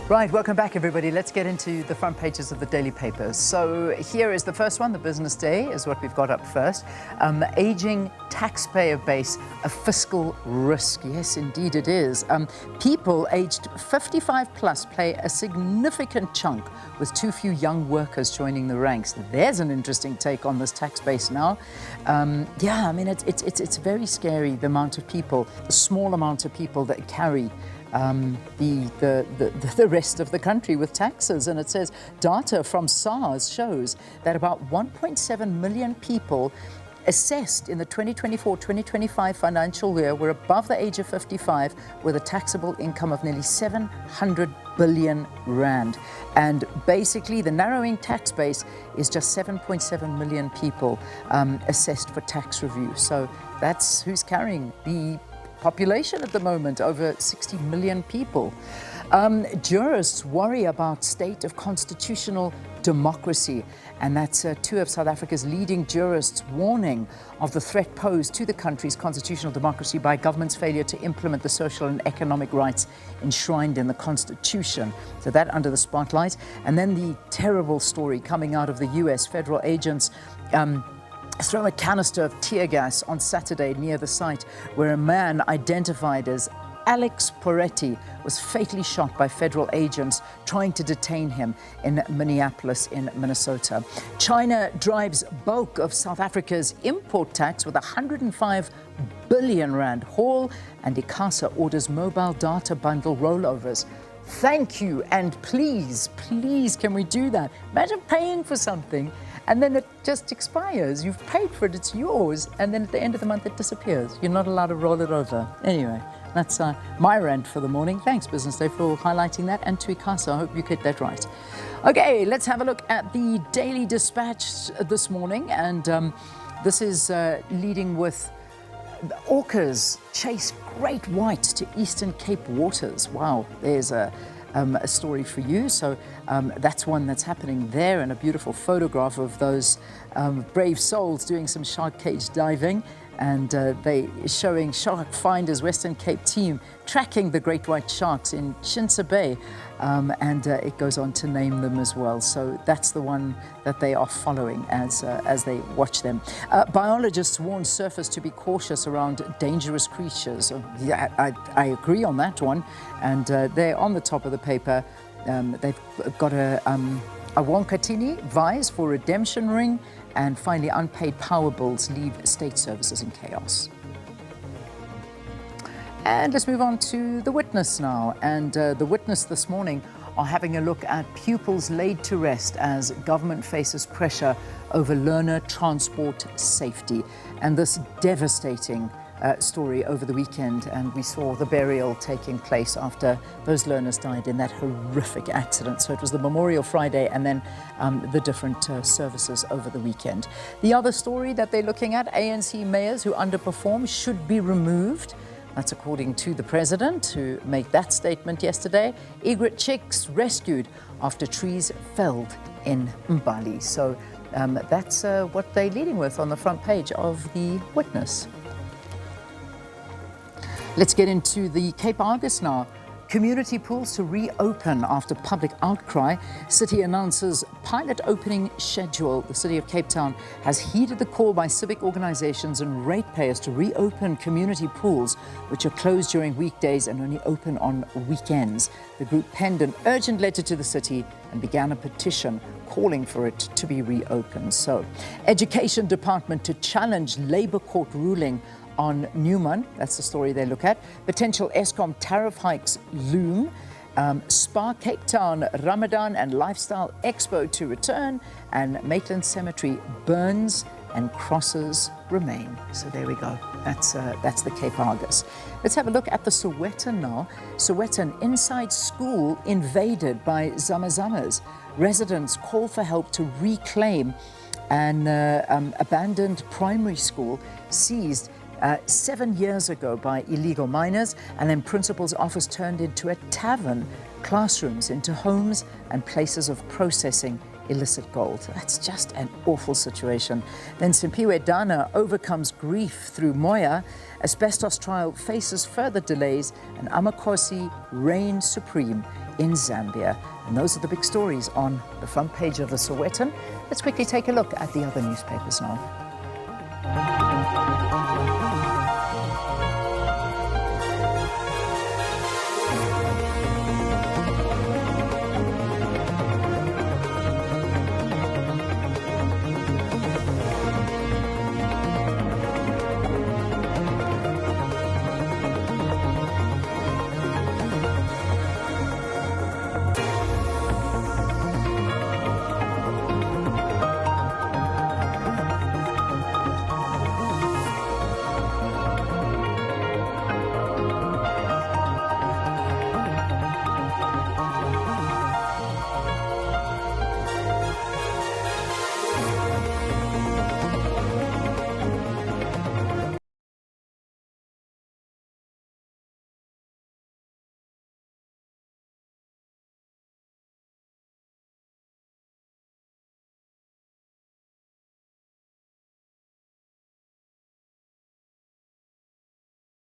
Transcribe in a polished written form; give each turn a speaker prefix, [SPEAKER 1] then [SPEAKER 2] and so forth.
[SPEAKER 1] Right, welcome back everybody. Let's get into the front pages of the daily papers. So here is the first one, the business day is what we've got up first. Aging taxpayer base, a fiscal risk. Yes, indeed it is. People aged 55 plus play a significant chunk with too few young workers joining the ranks. There's an interesting take on this tax base now. Yeah, I mean, it's very scary, the amount of people, the small amount of people that carry the rest of the country with taxes. And it says data from SARS shows that about 1.7 million people assessed in the 2024-2025 financial year were above the age of 55 with a taxable income of nearly 700 billion rand. And basically the narrowing tax base is just 7.7 million people assessed for tax review. So that's who's carrying the population at the moment, over 60 million people. Jurists worry about state of constitutional democracy, and that's two of South Africa's leading jurists warning of the threat posed to the country's constitutional democracy by government's failure to implement the social and economic rights enshrined in the Constitution. So that under the spotlight. And then the terrible story coming out of the US. Federal agents throw a canister of tear gas on Saturday near the site where a man identified as Alex Poretti was fatally shot by federal agents trying to detain him in Minneapolis in Minnesota. China drives bulk of South Africa's import tax with 105 billion rand haul, and ICASA orders mobile data bundle rollovers. Thank you, and please, can we do that? Imagine paying for something and then it just expires. You've paid for it, it's yours, and then at the end of the month it disappears. You're not allowed to roll it over. Anyway, that's my rant for the morning. Thanks, Business Day, for highlighting that, and to ICASA, I hope you get that right. Okay, let's have a look at the Daily Dispatch this morning, and this is leading with orcas chase great white to Eastern Cape waters. Wow, there's a story for you. So that's one that's happening there, and a beautiful photograph of those brave souls doing some shark cage diving, and they showing Shark Finders Western Cape team tracking the great white sharks in Chinsa Bay, and it goes on to name them as well. So that's the one that they are following as they watch them. Biologists warn surfers to be cautious around dangerous creatures. Yeah, I agree on that one. And they're on the top of the paper. They've got a Wonkatini vies for redemption ring, and finally unpaid power bills leave state services in chaos. And let's move on to The Witness now. And The Witness this morning are having a look at pupils laid to rest as government faces pressure over learner transport safety. And this devastating story over the weekend, and we saw the burial taking place after those learners died in that horrific accident. So it was the Memorial Friday and then the different services over the weekend. The other story that they're looking at, ANC mayors who underperform should be removed. That's according to the president, who made that statement yesterday. Egret chicks rescued after trees felled in Mbali. So that's what they're leading with on the front page of The Witness. Let's get into the Cape Argus now. Community pools to reopen after public outcry. City announces pilot opening schedule. The City of Cape Town has heeded the call by civic organizations and ratepayers to reopen community pools, which are closed during weekdays and only open on weekends. The group penned an urgent letter to the city and began a petition calling for it to be reopened. So, Education Department to challenge Labour Court ruling on Newman. That's the story they look at. Potential Eskom tariff hikes loom. Spa Cape Town Ramadan and Lifestyle Expo to return. And Maitland Cemetery burns and crosses remain. So there we go. That's the Cape Argus. Let's have a look at the Sowetan now. Sowetan inside school invaded by Zamazamas. Residents call for help to reclaim an abandoned primary school seized 7 years ago by illegal miners, and then principal's office turned into a tavern, classrooms into homes and places of processing illicit gold. That's just an awful situation. Then Simpiwe Dana overcomes grief through Moya. Asbestos trial faces further delays, and Amakosi reigns supreme in Zambia. And those are the big stories on the front page of the Sowetan. Let's quickly take a look at the other newspapers now.